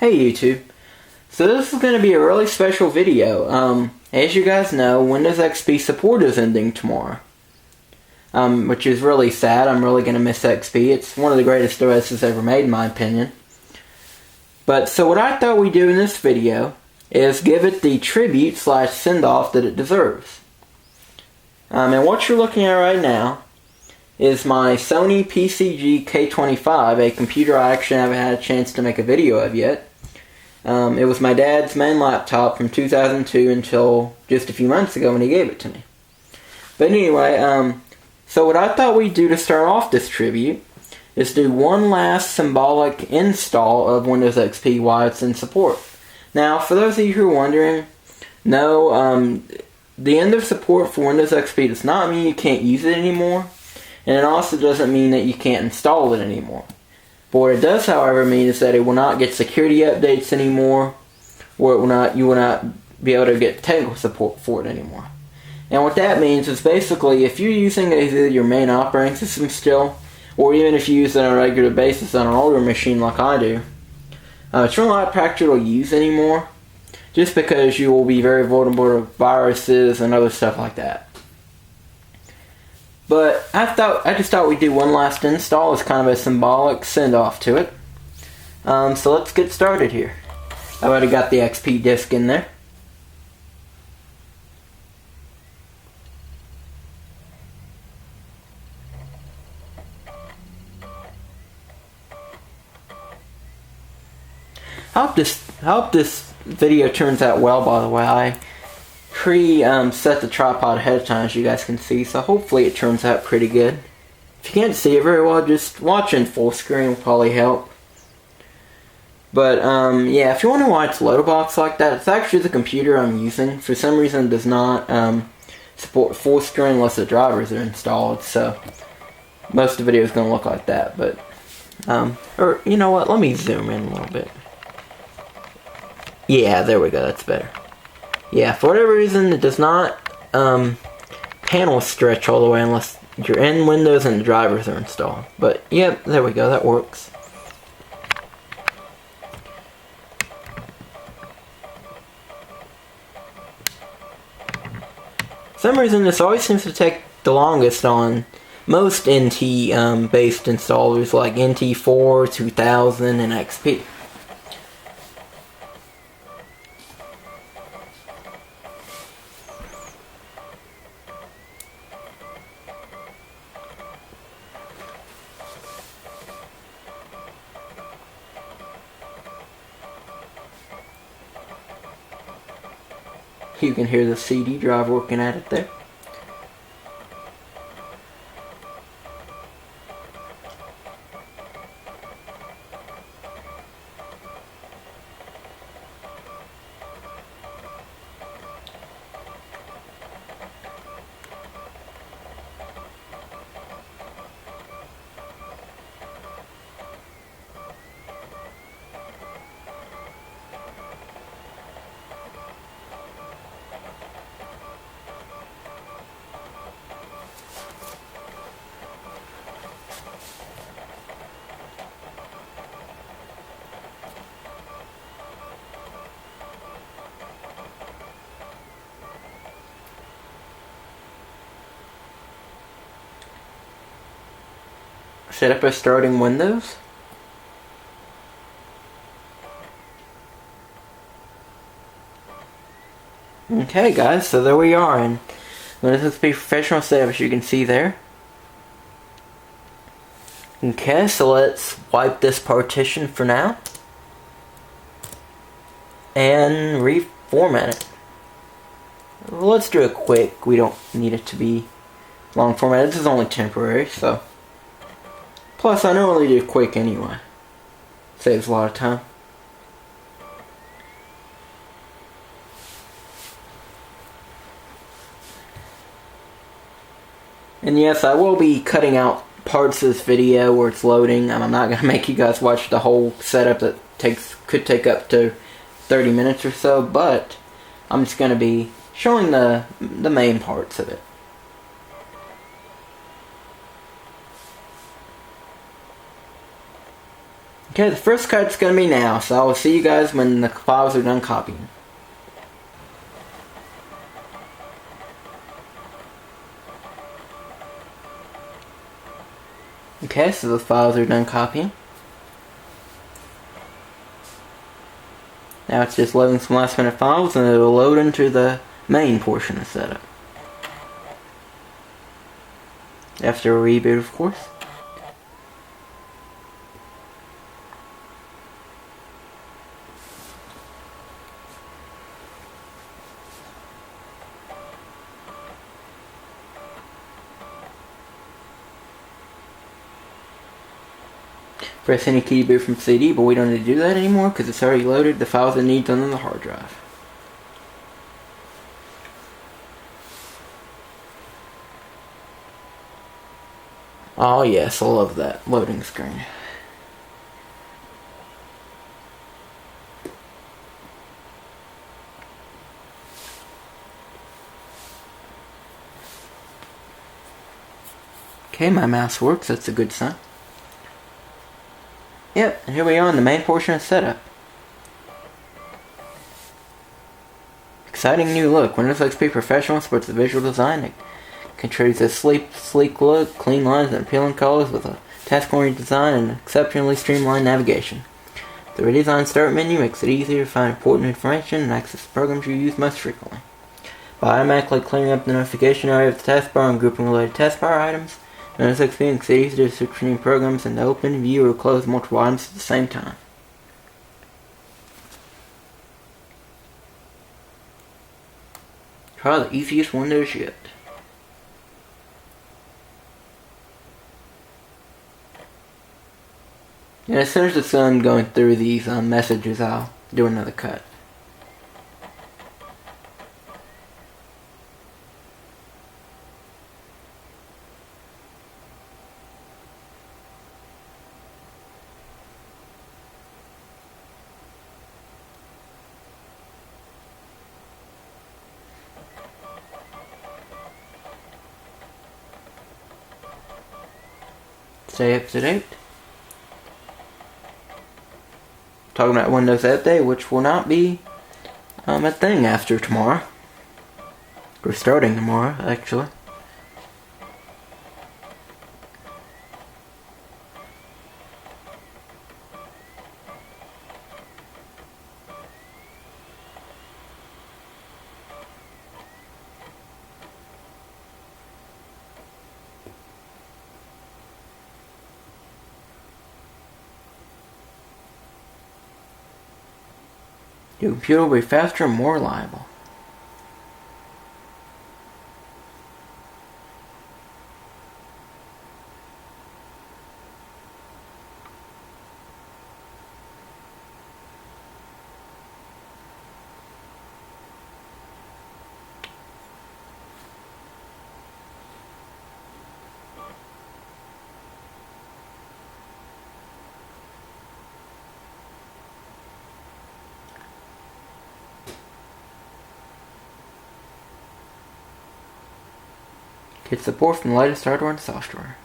Hey YouTube. So this is going to be a really special video. As you guys know, Windows XP support is ending tomorrow. Which is really sad. I'm really going to miss XP. It's one of the greatest OSs ever made in my opinion. But so what I thought we'd do in this video is give it the tribute / send-off that it deserves. And what you're looking at right now is my Sony PCG K25, a computer I actually haven't had a chance to make a video of yet. It was my dad's main laptop from 2002 until just a few months ago when he gave it to me. But anyway, so what I thought we'd do to start off this tribute is do one last symbolic install of Windows XP while it's in support. Now, for those of you who are wondering, no, the end of support for Windows XP does not mean you can't use it anymore, and it also doesn't mean that you can't install it anymore. But what it does, however, mean is that it will not get security updates anymore, or you will not be able to get technical support for it anymore. And what that means is basically if you're using either your main operating system still, or even if you use it on a regular basis on an older machine like I do, it's really not practical to use anymore, just because you will be very vulnerable to viruses and other stuff like that. But I just thought we'd do one last install as kind of a symbolic send-off to it. So let's get started here. I've already got the XP disk in there. I hope this video turns out well, by the way. I set the tripod ahead of time, as you guys can see, so hopefully it turns out pretty good. If you can't see it very well, just watching full screen will probably help. But yeah, if you wonder why it's load box like that, it's actually the computer I'm using. For some reason it does not support full screen unless the drivers are installed, so most of the video is going to look like that. But or you know what, let me zoom in a little bit. Yeah, there we go, that's better. Yeah, for whatever reason, it does not panel stretch all the way unless you're in Windows and the drivers are installed. But, yep, there we go, that works. For some reason, this always seems to take the longest on most NT-based installers like NT4, 2000, and XP. You can hear the CD drive working at it there. Set up as starting Windows. Okay guys, so there we are, and Windows XP Professional setup, as you can see there. Okay, so let's wipe this partition for now and reformat it. Let's do it quick, we don't need it to be long formatted. This is only temporary, so. Plus, I normally do quick anyway. Saves a lot of time. And yes, I will be cutting out parts of this video where it's loading. I'm not going to make you guys watch the whole setup that could take up to 30 minutes or so, but I'm just going to be showing the main parts of it. Okay, the first cut's gonna be now, so I will see you guys when the files are done copying. Okay, so the files are done copying. Now it's just loading some last minute files and it'll load into the main portion of setup. After a reboot, of course. Press any key to boot from CD, but we don't need to do that anymore because it's already loaded the files it needs on the hard drive. Oh yes, I love that loading screen. Okay, my mouse works, that's a good sign. Yep, and here we are in the main portion of setup. Exciting new look. Windows XP Professional supports the visual design. It contributes a sleek look, clean lines, and appealing colors with a task-oriented design and exceptionally streamlined navigation. The redesigned start menu makes it easier to find important information and access the programs you use most frequently. By automatically clearing up the notification area of the taskbar and grouping related taskbar items, Windows XP makes it easier to switch between programs and to open, view, or close multiple items at the same time. Try the easiest Windows yet. And as soon as it's done going through these messages, I'll do another cut. Stay up to date. Talking about Windows Update, which will not be a thing after tomorrow. We're starting tomorrow, actually. Your computer will be faster and more reliable. Get support from the latest hardware and software.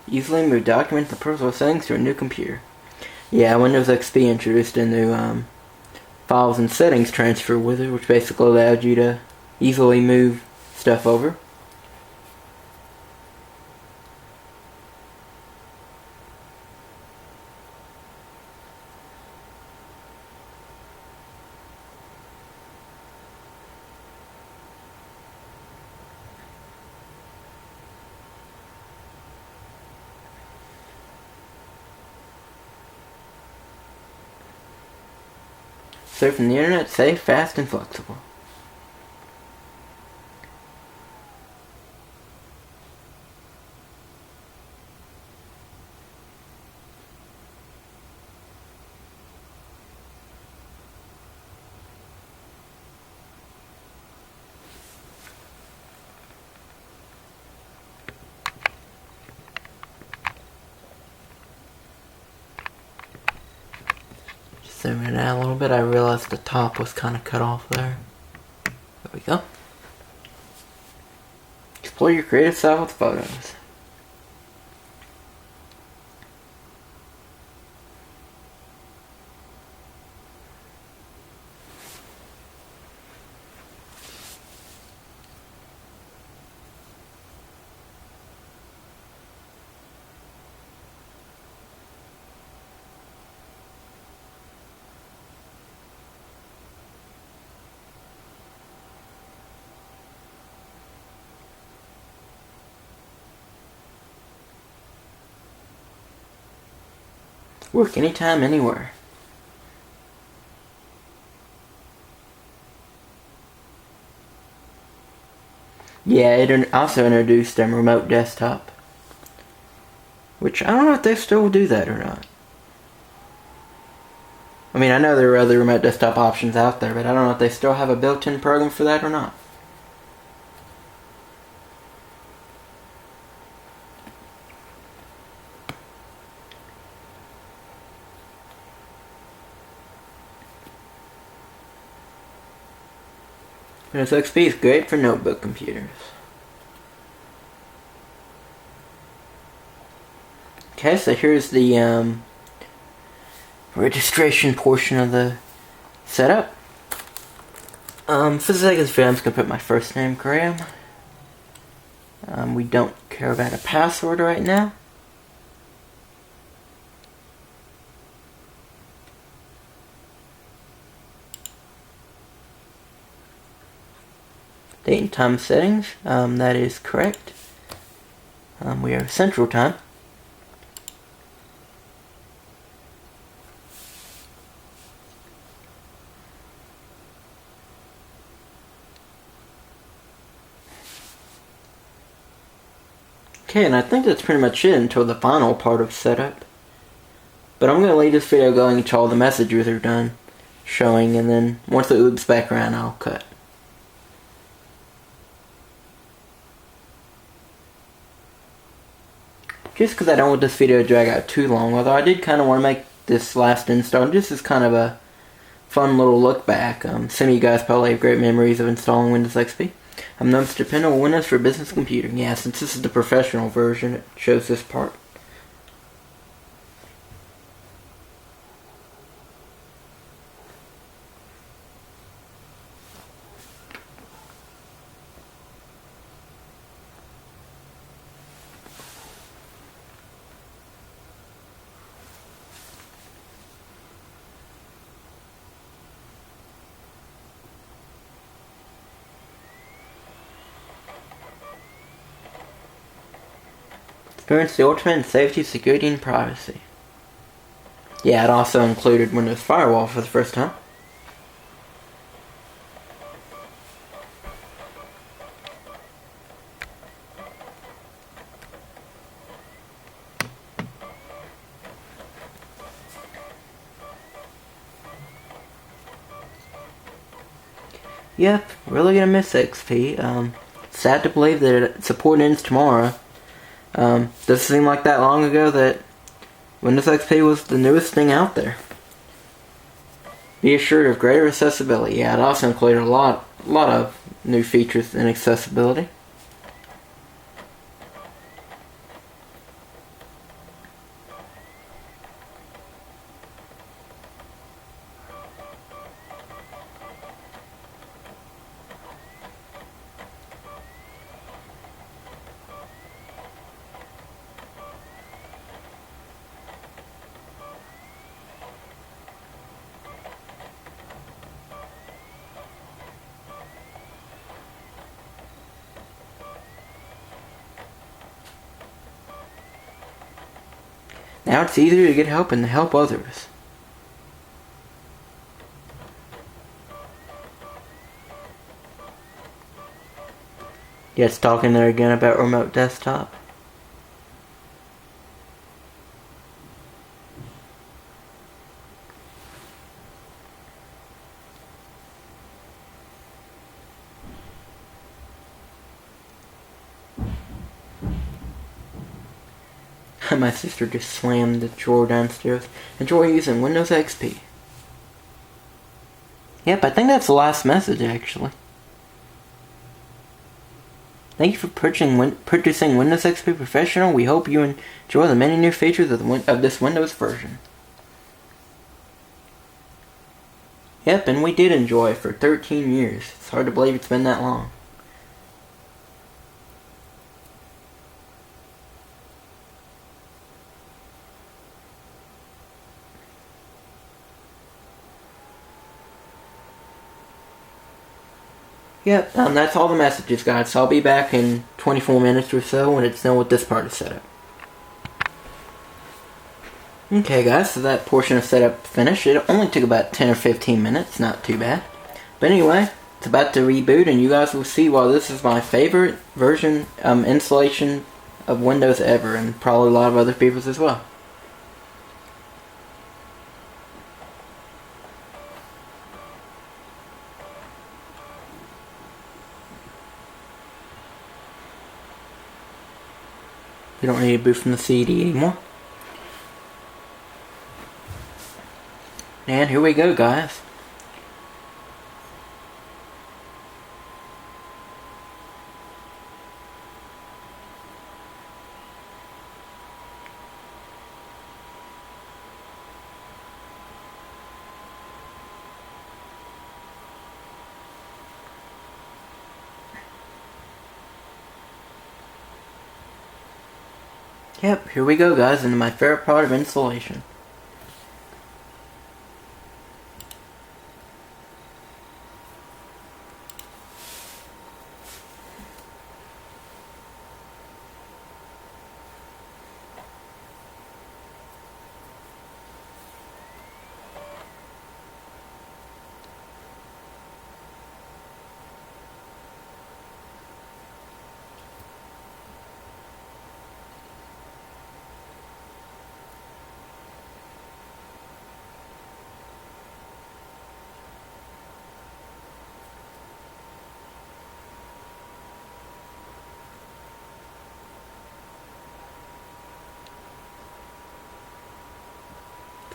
Easily move documents and personal settings to a new computer. Yeah, Windows XP introduced a new files and settings transfer wizard, which basically allowed you to easily move stuff over. Surfing the internet, safe, fast, and flexible. zoom it out a little bit. I realized the top was kind of cut off there. There we go. Explore your creative side with photos. Work anytime, anywhere. Yeah, it also introduced remote desktop. Which, I don't know if they still do that or not. I mean, I know there are other remote desktop options out there, but I don't know if they still have a built-in program for that or not. Windows XP is great for notebook computers. Okay, so here's the registration portion of the setup. For the sake of this video, I'm just going to put my first name, Graham. We don't care about a password right now. Date and time settings, that is correct. We are Central Time. Okay, and I think that's pretty much it until the final part of setup. But I'm going to leave this video going until all the messages are done showing, and then once it loops back around, I'll cut. Just because I don't want this video to drag out too long, although I did kind of want to make this last install just as kind of a fun little look back. Some of you guys probably have great memories of installing Windows XP. I'm the most dependable Windows for business computing. Yeah, since this is the professional version, it shows this part. Experience the ultimate in safety, security, and privacy. Yeah, it also included Windows Firewall for the first time. Yep, really gonna miss XP. Sad to believe that support ends tomorrow. Doesn't seem like that long ago that Windows XP was the newest thing out there. Be assured of greater accessibility. Yeah, it also included a lot of new features in accessibility. Now it's easier to get help and to help others. Yeah, it's talking there again about remote desktop. My sister just slammed the drawer downstairs. Enjoy using Windows XP. Yep, I think that's the last message, actually. Thank you for purchasing Windows XP Professional. We hope you enjoy the many new features of this Windows version. Yep, and we did enjoy it for 13 years. It's hard to believe it's been that long. Yep, that's all the messages, guys. So I'll be back in 24 minutes or so when it's done with this part of setup. Okay, guys, so that portion of setup finished. It only took about 10 or 15 minutes, not too bad. But anyway, it's about to reboot, and you guys will see why this is my favorite version installation of Windows ever, and probably a lot of other people's as well. You don't need to boot from the CD anymore. And here we go, guys. Yep, here we go, guys, into my favorite part of installation.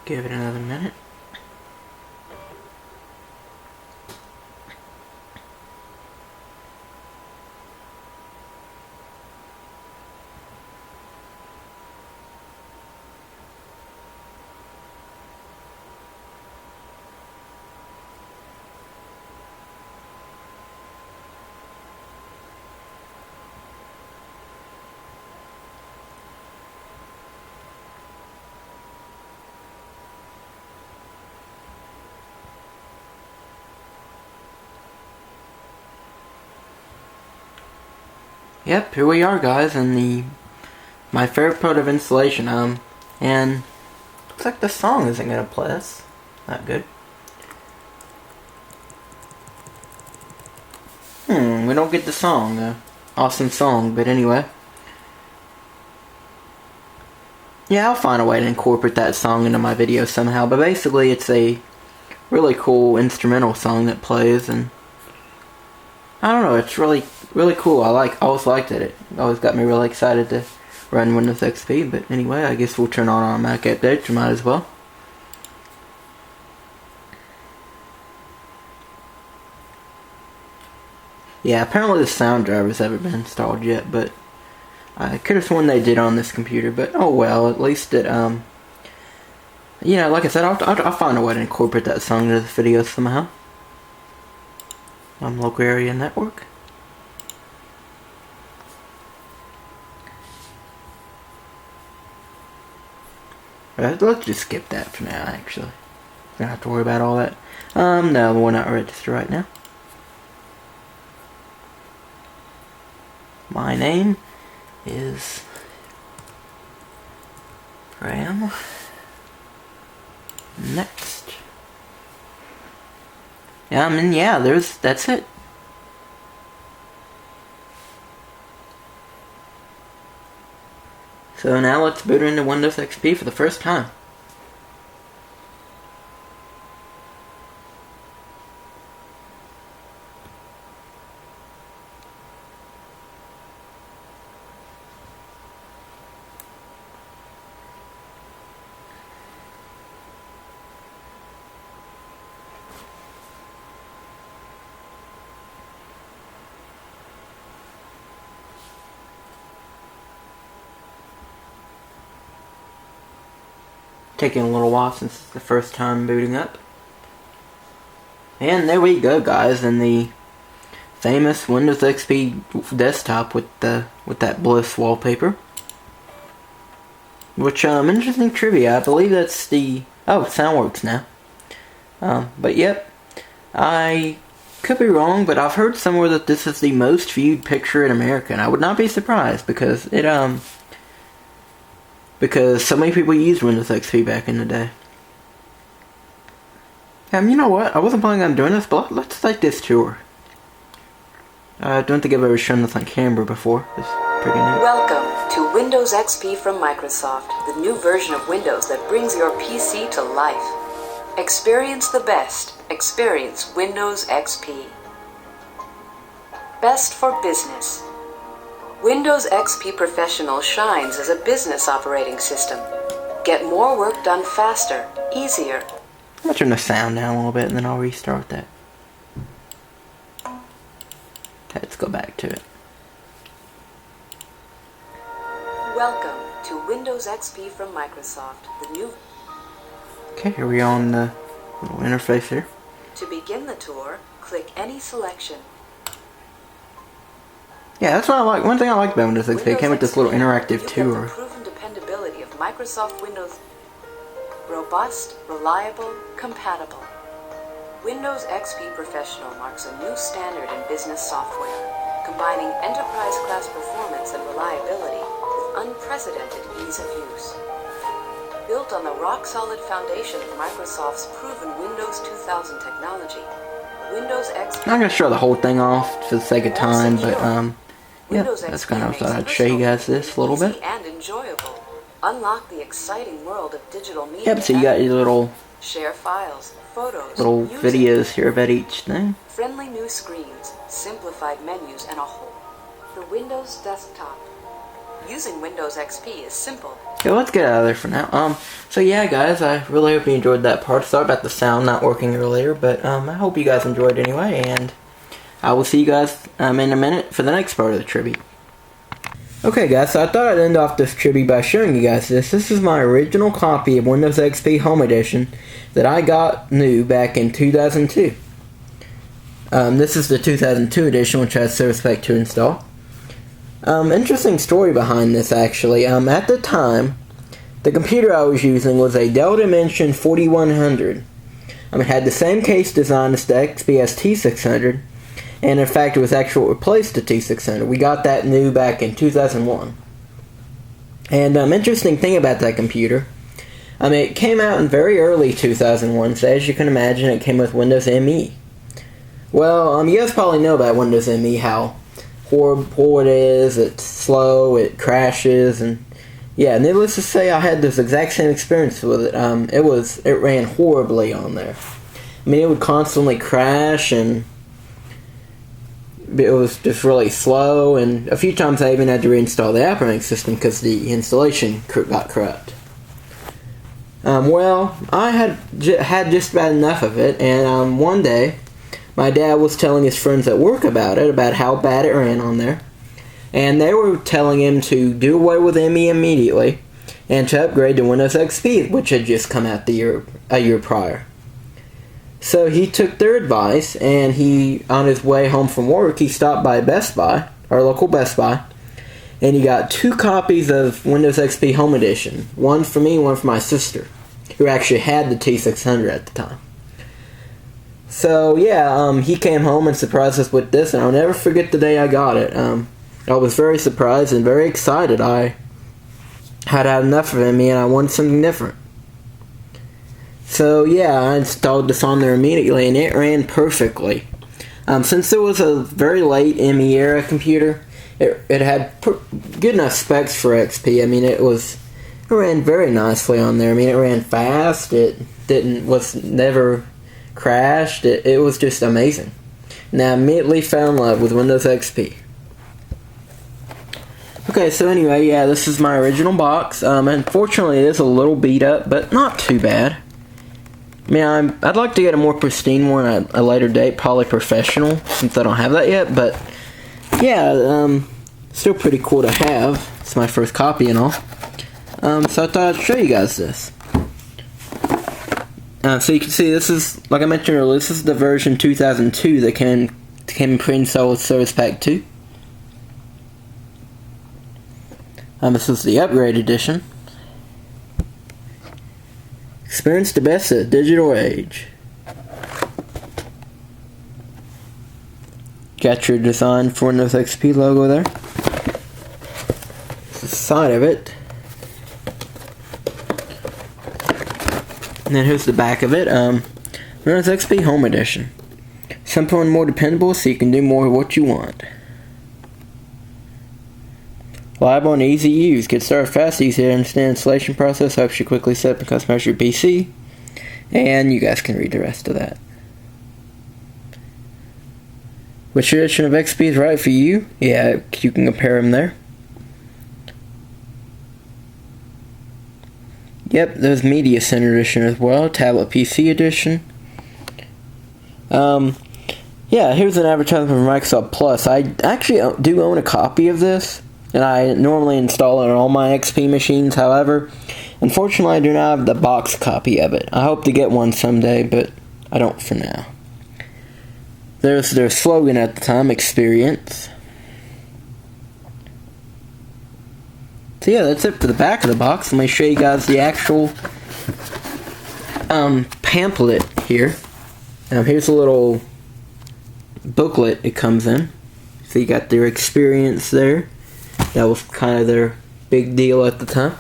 Give it another minute. Yep, here we are, guys, in my favorite part of installation. And looks like the song isn't gonna play. That's not good. We don't get the song. Awesome song, but anyway. Yeah, I'll find a way to incorporate that song into my video somehow. But basically, it's a really cool instrumental song that plays, and I don't know, it's really cool. I always liked it. It always got me really excited to run Windows XP. But anyway, I guess we'll turn on our Mac updates. We might as well. Yeah, apparently the sound drivers haven't been installed yet, but I could have sworn they did on this computer. But oh well, at least it you know, like I said, I'll find a way to incorporate that song into the video somehow. Local area network. Let's just skip that for now, actually. Don't have to worry about all that. No, we're not registered right now. My name is Graham. Next. Yeah, that's it. So now let's boot into Windows XP for the first time. taking a little while since it's the first time booting up. And there we go, guys, in the famous Windows XP desktop with that Bliss wallpaper. Which, interesting trivia. I believe that's the... Oh, sound works now. But yep, I could be wrong, but I've heard somewhere that this is the most viewed picture in America, and I would not be surprised because because so many people used Windows XP back in the day. You know what? I wasn't planning on doing this, but let's take this tour. I don't think I've ever shown this on camera before. It's pretty neat. Welcome to Windows XP from Microsoft, the new version of Windows that brings your PC to life. Experience the best. Experience Windows XP. Best for business. Windows XP Professional shines as a business operating system. Get more work done faster, easier. I'm going to turn the sound down a little bit and then I'll restart that. Okay, let's go back to it. Welcome to Windows XP from Microsoft, the new... Okay, here we are on the little interface here. To begin the tour, click any selection. Yeah, that's what I like. One thing I like about Windows XP, it came with this little interactive tour. The proven dependability of Microsoft Windows. Robust, reliable, compatible. Windows XP Professional marks a new standard in business software, combining enterprise-class performance and reliability with unprecedented ease of use. Built on the rock-solid foundation of Microsoft's proven Windows 2000 technology, Windows XP... I'm not going to show the whole thing off for the sake of time, but yeah, that's kind of thought I'd show you guys this a little bit. And enjoyable. Unlock the exciting world of digital media. Yep, so you got your little files, photos, videos here about each thing. Friendly new screens, simplified menus, and a whole. The Windows desktop. Using Windows XP is simple. Okay, let's get out of there for now. So yeah, guys, I really hope you enjoyed that part. Sorry about the sound not working earlier, but I hope you guys enjoyed anyway, and I will see you guys in a minute for the next part of the tribute. Okay, guys, so I thought I'd end off this tribute by showing you guys this. This is my original copy of Windows XP Home Edition that I got new back in 2002. This is the 2002 edition, which has Service Pack 2 installed. Interesting story behind this, actually. At the time, the computer I was using was a Dell Dimension 4100. It had the same case design as the XPS T600, and in fact, it was actually replaced the T600. We got that new back in 2001. And interesting thing about that computer, it came out in very early 2001, so as you can imagine, it came with Windows ME. Well, you guys probably know about Windows ME, how horrible it is, it's slow, it crashes, and yeah, needless to say, I had this exact same experience with it. It ran horribly on there. It would constantly crash, and it was just really slow, and a few times I even had to reinstall the operating system because the installation got corrupt. Well, I had just about enough of it, and one day, my dad was telling his friends at work about it, about how bad it ran on there. And they were telling him to do away with ME immediately and to upgrade to Windows XP, which had just come out a year prior. So he took their advice, and on his way home from work, he stopped by Best Buy, our local Best Buy, and he got 2 copies of Windows XP Home Edition. One for me, one for my sister, who actually had the T600 at the time. So yeah, he came home and surprised us with this, and I'll never forget the day I got it. I was very surprised and very excited. I had enough of ME and I wanted something different. So yeah, I installed this on there immediately, and it ran perfectly. Since it was a very late ME era computer, it had good enough specs for XP. It ran very nicely on there. It ran fast. It was never crashed. It was just amazing. And I immediately fell in love with Windows XP. Okay, so anyway, yeah, this is my original box. Unfortunately, it is a little beat up, but not too bad. I'd like to get a more pristine one at a later date, probably professional, since I don't have that yet, but yeah, still pretty cool to have. It's my first copy and all. So I thought I'd show you guys this. So you can see this is, like I mentioned earlier, this is the version 2002 that came pre-installed with Service Pack 2. This is the upgrade edition. Experience the best of the digital age. Got your design for Windows XP logo there. The side of it. And then here's the back of it. Windows XP Home Edition. Simple and more dependable, so you can do more of what you want. Reliable and easy to use. Get started fast, easy to understand installation process. Helps you quickly set up and customize your PC. And you guys can read the rest of that. Which edition of XP is right for you? Yeah, you can compare them there. Yep, there's Media Center Edition as well. Tablet PC Edition. Yeah, here's an advertisement for Microsoft Plus. I actually do own a copy of this, and I normally install it on all my XP machines. However, unfortunately, I do not have the box copy of it. I hope to get one someday, but I don't for now. There's their slogan at the time, Experience. So yeah, that's it for the back of the box. Let me show you guys the actual pamphlet here. Here's a little booklet it comes in. So you got their experience there. That was kind of their big deal at the time.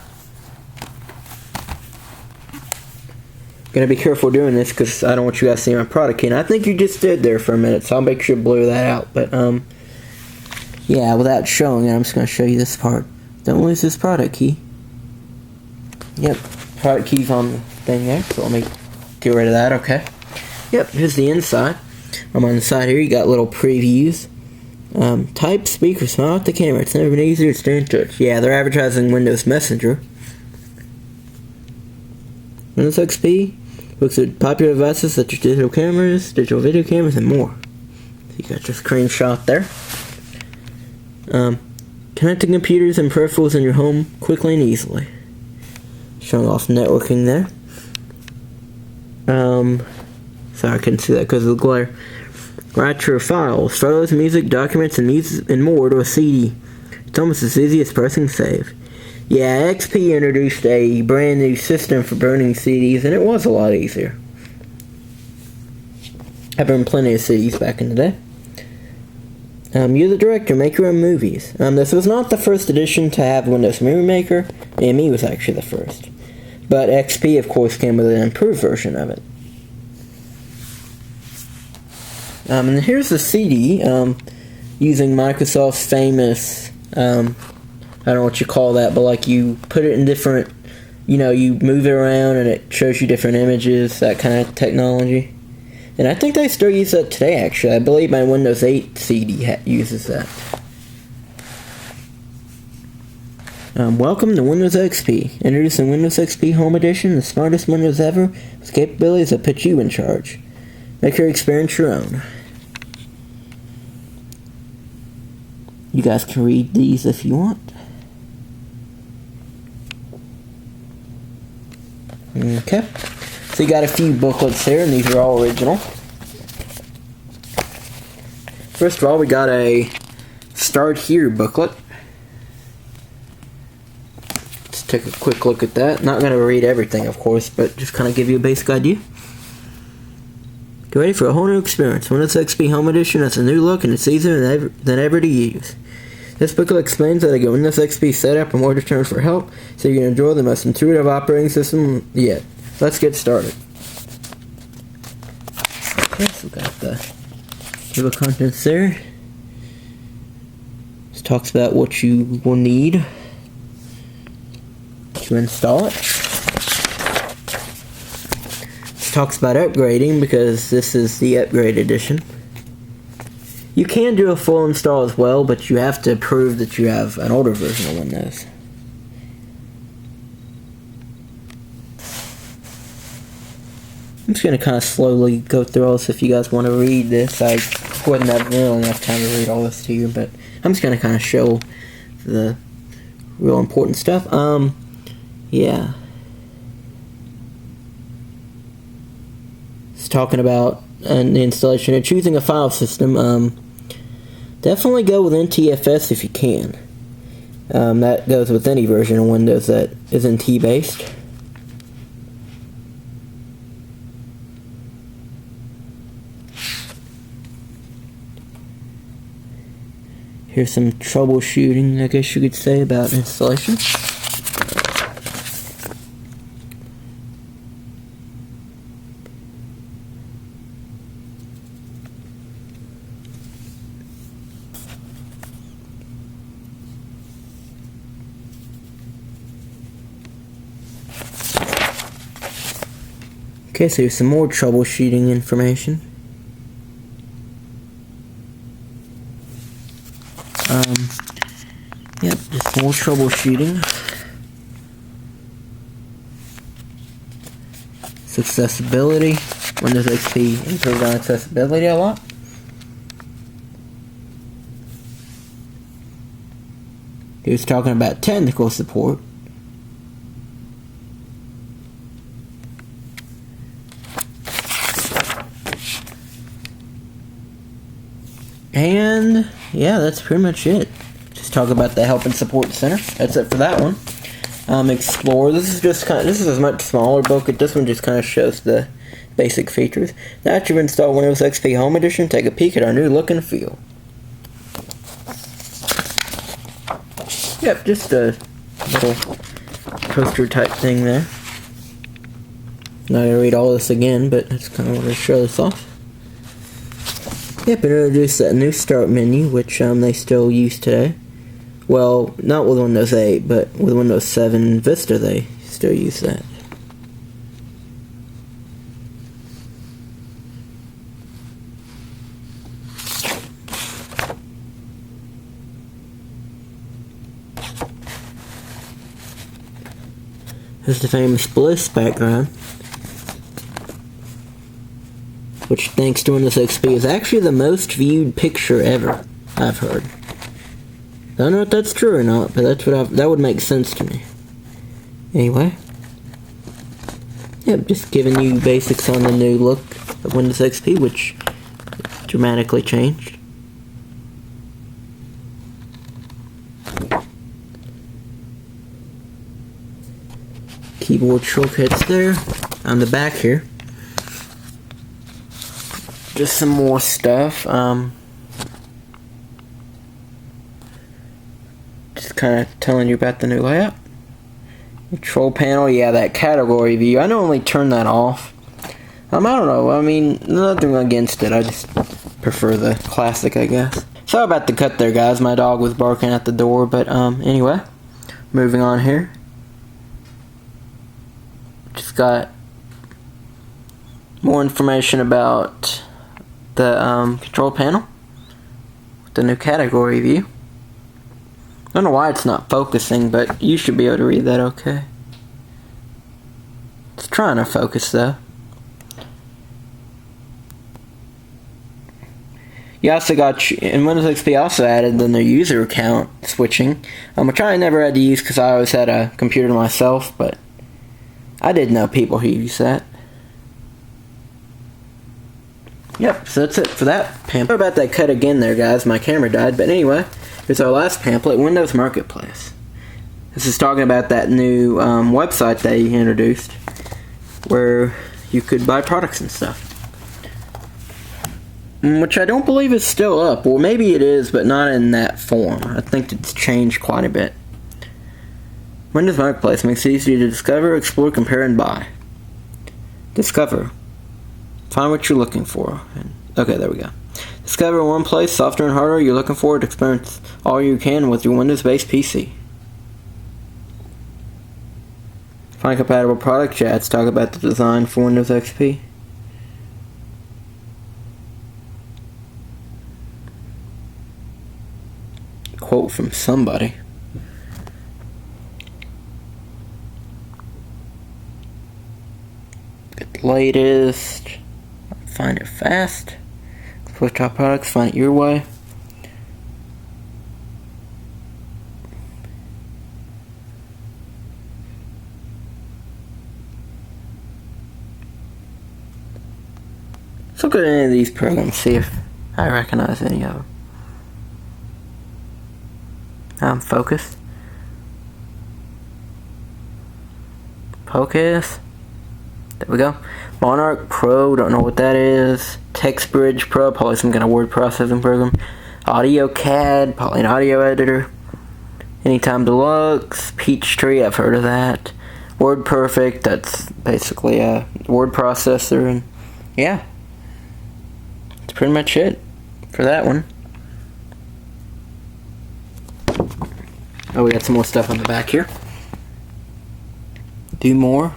Gonna be careful doing this because I don't want you guys to see my product key. And I think you just did there for a minute, so I'll make sure to blur that out. But yeah, without showing it, I'm just gonna show you this part. Don't lose this product key. Yep, product key's on the thing there, so let me get rid of that, okay? Yep, here's the inside. On the side here, you got little previews. Type, speak, or smile at the camera. It's never been easier to stay in touch. Yeah, they're advertising Windows Messenger. Windows XP looks at popular devices such as digital cameras, digital video cameras, and more. So you got your screenshot there. Connecting computers and peripherals in your home quickly and easily. Showing off networking there. Sorry, I couldn't see that because of the glare. Write your files, photos, music, documents, and more to a CD. It's almost as easy as pressing save. Yeah, XP introduced a brand new system for burning CDs, and it was a lot easier. I burned plenty of CDs back in the day. You're the director, make your own movies. This was not the first edition to have Windows Movie Maker. ME was actually the first. But XP, of course, came with an improved version of it. And here's the CD, using Microsoft's famous, I don't know what you call that, but like you put it in different, you move it around and it shows you different images, that kind of technology. And I think they still use that today, actually. I believe my Windows 8 CD uses that. Welcome to Windows XP. Introducing Windows XP Home Edition, the smartest Windows ever, with capabilities that put you in charge. Make your experience your own. You guys can read these if you want. Okay. So you got a few booklets here, and these are all original. First of all, we got a Start Here booklet. Let's take a quick look at that. Not going to read everything, of course, but just kind of give you a basic idea. Get ready for a whole new experience. Windows XP Home Edition has a new look, and it's easier than ever to use. This booklet explains how to get Windows XP set up and more to turn for help, so you can enjoy the most intuitive operating system yet. Let's get started. Okay, so we got the table of contents there. This talks about what you will need to install it. This talks about upgrading because this is the upgrade edition. You can do a full install as well, but you have to prove that you have an older version of Windows. I'm just going to kind of slowly go through all this if you guys want to read this. I wouldn't have really enough time to read all this to you, but I'm just going to kind of show the real important stuff. Yeah. It's talking about the installation and choosing a file system. Definitely go with NTFS if you can. That goes with any version of Windows that is NT based. Here's some troubleshooting, I guess you could say, about installation. Okay, so here's some more troubleshooting information. Yep, just more troubleshooting. It's accessibility. Windows XP improved on accessibility a lot. He was talking about technical support. And yeah, that's pretty much it. Just talk about the Help and Support Center. That's it for that one. Explore. This is a much smaller book. This one just kind of shows the basic features. Now that you've installed Windows XP Home Edition, take a peek at our new look and feel. Yep, just a little poster type thing there. Not gonna read all this again, but I just kind of want to show this off. Yep, it introduced that new start menu, which they still use today. Well, not with Windows 8, but with Windows 7 and Vista, they still use that. Here's the famous Bliss background, which, thanks to Windows XP, is actually the most viewed picture ever, I've heard. I don't know if that's true or not, but that would make sense to me. Anyway. Yep, just giving you basics on the new look of Windows XP, which dramatically changed. Keyboard shortcuts there. On the back here, just some more stuff. Just kind of telling you about the new layout. Control panel, yeah, that category view. I normally turn that off. I don't know. I mean, nothing against it. I just prefer the classic, I guess. Sorry about the cut there, guys. My dog was barking at the door, but anyway, moving on here. Just got more information about the control panel with the new category view. I don't know why it's not focusing, but you should be able to read that okay. It's trying to focus though. You also got, in Windows XP also added the new user account switching, which I never had to use because I always had a computer myself, but I did know people who use that. Yep, so that's it for that pamphlet. Sorry about that cut again there, guys. My camera died, but anyway, here's our last pamphlet, Windows Marketplace. This is talking about that new website they introduced, where you could buy products and stuff. Which I don't believe is still up. Well, maybe it is, but not in that form. I think it's changed quite a bit. Windows Marketplace makes it easy to discover, explore, compare, and buy. Discover. Find what you're looking for. Okay, there we go. Discover in one place software and hardware you're looking for to experience all you can with your Windows-based PC. Find compatible products. Yeah, let's talk about the design for Windows XP. Quote from somebody. Get the latest. Find it fast. Switch top products. Find it your way. look at any of these programs, see if I recognize any of them. Focus. Focus. There we go. Monarch Pro, don't know what that is. TextBridge Pro, probably some kind of word processing program. AudioCAD, probably an audio editor. Anytime Deluxe, Peachtree, I've heard of that. WordPerfect, that's basically a word processor, and yeah. That's pretty much it for that one. Oh, we got some more stuff on the back here. Do more.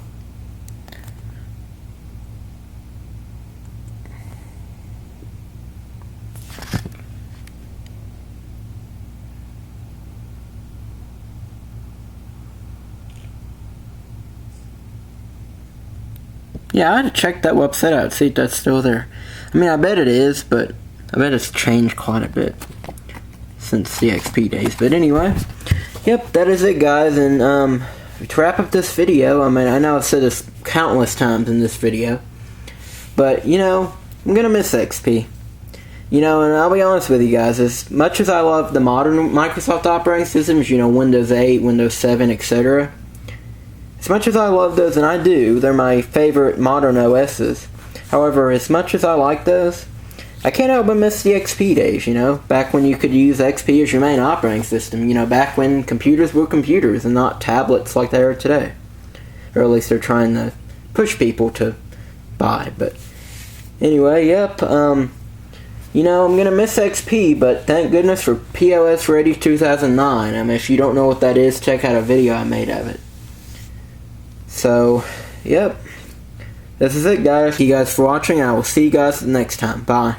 Yeah, I had to check that website out, see if that's still there. I mean, I bet it is, but I bet it's changed quite a bit since the XP days. But anyway, yep, that is it, guys. And to wrap up this video, I mean, I know I've said this countless times in this video, but, you know, I'm going to miss XP. You know, and I'll be honest with you guys, as much as I love the modern Microsoft operating systems, you know, Windows 8, Windows 7, etc., as much as I love those, and I do, they're my favorite modern OSs. However, as much as I like those, I can't help but miss the XP days, you know? Back when you could use XP as your main operating system, you know, back when computers were computers and not tablets like they are today. Or at least they're trying to push people to buy. But anyway, yep, you know, I'm gonna miss XP, but thank goodness for POS Ready 2009. I mean, if you don't know what that is, check out a video I made of it. So, yep. This is it, guys. Thank you guys for watching. I will see you guys next time. Bye.